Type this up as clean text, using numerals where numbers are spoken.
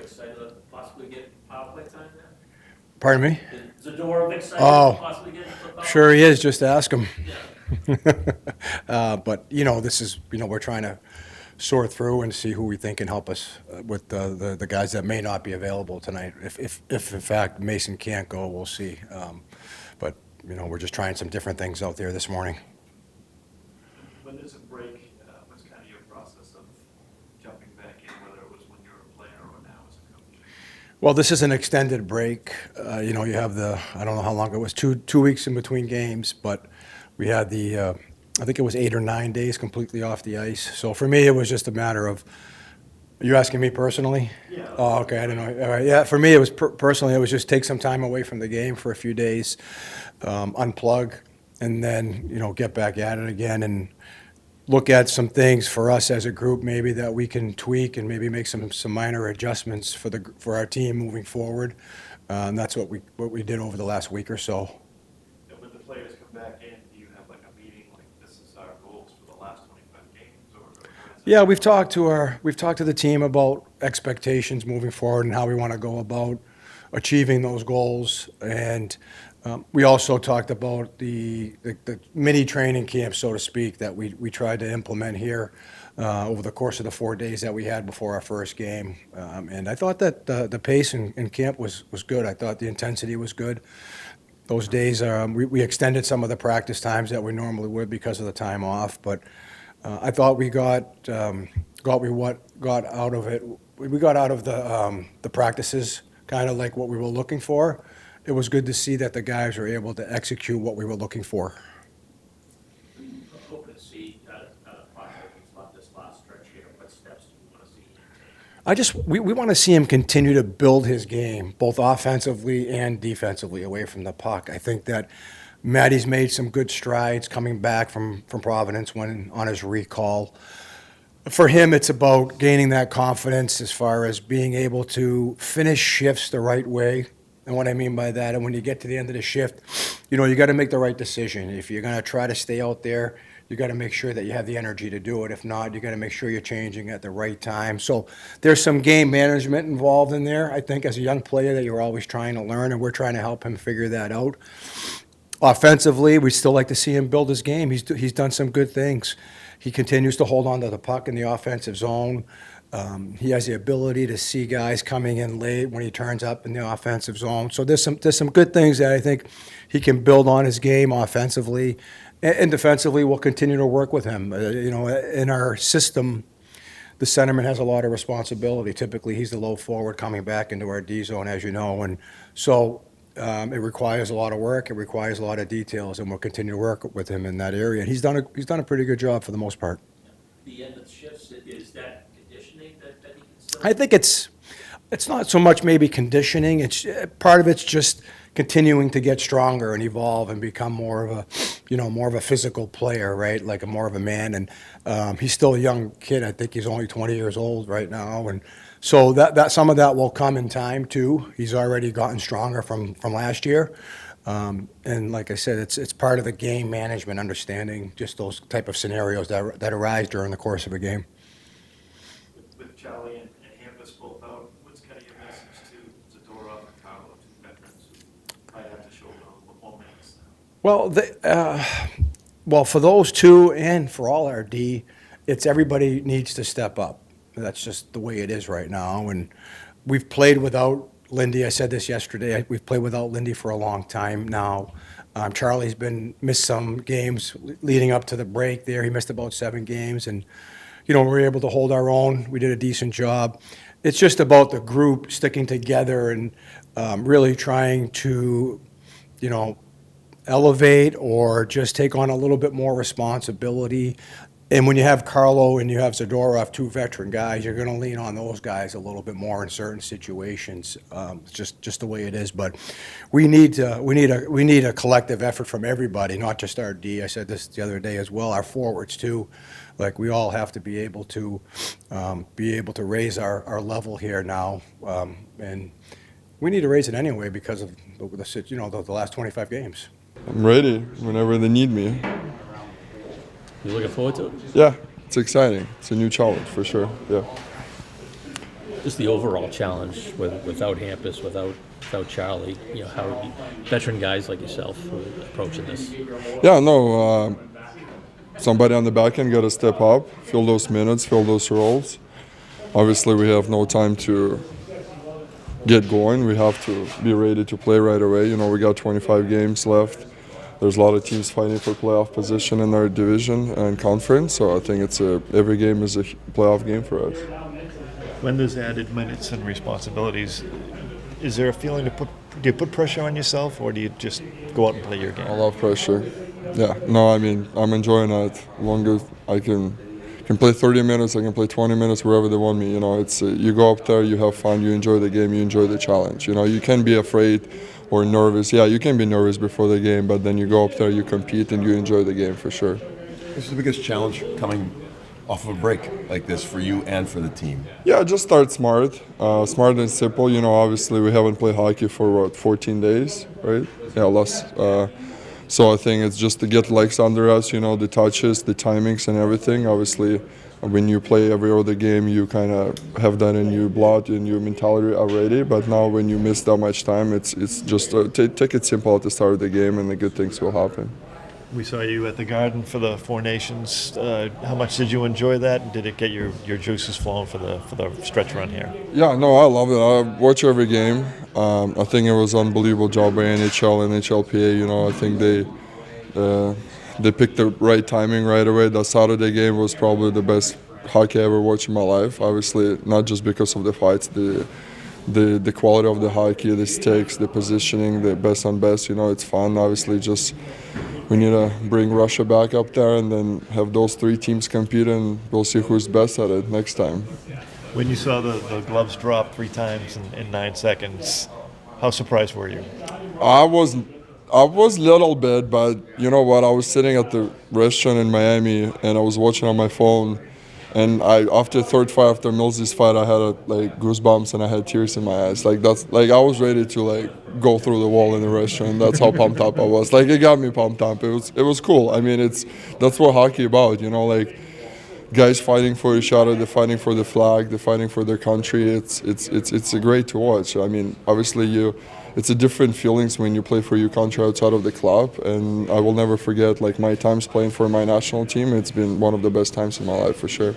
excited to possibly get power play time there? Pardon me? Is Zadorov excited Oh, to possibly get into the power sure he is. Just ask him. Yeah. But this is we're trying to sort through and see who we think can help us with the guys that may not be available tonight. If in fact Mason can't go, we'll see. But we're just trying some different things out there this morning. When there's a break, what's kind of your process of jumping back in, whether it was when you were a player or now as a coach? Well, this is an extended break. You have I don't know how long it was, two weeks in between games, but we had I think it was 8 or 9 days completely off the ice. So for me, it was just a matter of, are you asking me personally? Yeah. Oh, okay, I don't know. All right, yeah, for me, it was personally, it was just take some time away from the game for a few days, unplug, and then, get back at it again and look at some things for us as a group maybe that we can tweak and maybe make some minor adjustments for our team moving forward. And that's what we did over the last week or so. And when the players come back in, do you have like a meeting, like this is our goals for the last 25 games? Or is it- Yeah, we've talked to the team about expectations moving forward and how we want to go about achieving those goals. And we also talked about the mini training camp, so to speak, that we tried to implement here over the course of the 4 days that we had before our first game. And I thought that the pace in camp was good. I thought the intensity was good. Those days, we extended some of the practice times that we normally would because of the time off. But I thought we got out of it. We got out of the practices kind of like what we were looking for. It was good to see that the guys were able to execute what we were looking for. I'm hoping to see project about this last stretch here. What steps do you want to see him take? We want to see him continue to build his game, both offensively and defensively, away from the puck. I think that Maddie's made some good strides coming back from Providence when on his recall. For him, it's about gaining that confidence as far as being able to finish shifts the right way. And what I mean by that, and when you get to the end of the shift, you got to make the right decision. If you're going to try to stay out there, you got to make sure that you have the energy to do it. If not, you got to make sure you're changing at the right time. So there's some game management involved in there, I think, as a young player that you're always trying to learn, and we're trying to help him figure that out. Offensively, we still like to see him build his game. He's done some good things. He continues to hold on to the puck in the offensive zone. He has the ability to see guys coming in late when he turns up in the offensive zone. So there's some good things that I think he can build on his game offensively, and defensively. We'll continue to work with him. In our system, the centerman has a lot of responsibility. Typically, he's the low forward coming back into our D zone, as you know, and so it requires a lot of work. It requires a lot of details, and we'll continue to work with him in that area. And he's done a pretty good job for the most part. The end of shifts, is that conditioning that he can still? I think it's not so much maybe conditioning. It's part of it's just continuing to get stronger and evolve and become more of a physical player, right? Like more of a man. And he's still a young kid. I think he's only 20 years old right now, and so that some of that will come in time too. He's already gotten stronger from last year. And like I said, it's part of the game management, understanding just those type of scenarios that arise during the course of a game. With Charlie and Hampus both out, what's kind of your message to Zadorov and Carlo, two veterans who might have to shoulder a little more minutes now? Well, for those two and for all our D, it's everybody needs to step up. That's just the way it is right now. And we've played without Lindy. I said this yesterday. We've played without Lindy for a long time now. Charlie's missed some games leading up to the break there. He missed about 7 games, and we were able to hold our own. We did a decent job. It's just about the group sticking together and really trying to, elevate or just take on a little bit more responsibility. And when you have Carlo and you have Zadorov, 2 veteran guys, you're going to lean on those guys a little bit more in certain situations. It's just the way it is. But we need a collective effort from everybody, not just our D. I said this the other day as well. Our forwards too. Like we all have to be able to raise our level here now, and we need to raise it anyway because of the last 25 games. I'm ready whenever they need me. You looking forward to it? Yeah, it's exciting. It's a new challenge for sure. Yeah. just the overall challenge without Hampus, without Charlie. How are veteran guys like yourself who are approaching this? Yeah, no. Somebody on the back end got to step up, fill those minutes, fill those roles. Obviously, we have no time to get going. We have to be ready to play right away. We got 25 games left. There's a lot of teams fighting for playoff position in our division and conference, so I think every game is a playoff game for us. When there's added minutes and responsibilities, is there a feeling do you put pressure on yourself, or do you just go out and play your game? I love pressure. Yeah, no, I mean, I'm enjoying it. Long as I can play 30 minutes, I can play 20 minutes, wherever they want me. It's you go up there, you have fun, you enjoy the game, you enjoy the challenge. You can be afraid or nervous. Yeah, you can be nervous before the game, but then you go up there, you compete, and you enjoy the game for sure. This is the biggest challenge coming off of a break like this for you and for the team. Yeah, just start smart. Smart and simple. Obviously we haven't played hockey for 14 days, right? Yeah, less. So I think it's just to get legs under us, the touches, the timings and everything. Obviously, when you play every other game, you kind of have that in your blood and your mentality already. But now when you miss that much time, it's just take it simple at the start of the game and the good things will happen. We saw you at the Garden for the Four Nations. How much did you enjoy that? And did it get your juices flowing for the stretch run here? Yeah, no, I love it. I watch every game. I think it was an unbelievable job by NHL and NHLPA. I think they picked the right timing right away. That Saturday game was probably the best hockey I ever watched in my life. Obviously, not just because of the fights, the quality of the hockey, the stakes, the positioning, the best on best. It's fun. Obviously, just we need to bring Russia back up there and then have those three teams compete, and we'll see who's best at it next time. When you saw the gloves drop 3 times in 9 seconds, how surprised were you? I was a little bit, but you know what? I was sitting at the restaurant in Miami and I was watching on my phone. And after third fight, after Millsy's fight, I had goosebumps and I had tears in my eyes. I was ready to go through the wall in the restaurant. That's how pumped up I was. It got me pumped up. It was cool. I mean, that's what hockey about. Guys fighting for each other, they're fighting for the flag, they're fighting for their country. It's great to watch. I mean, obviously it's a different feelings when you play for your country outside of the club, and I will never forget my times playing for my national team. It's been one of the best times in my life for sure.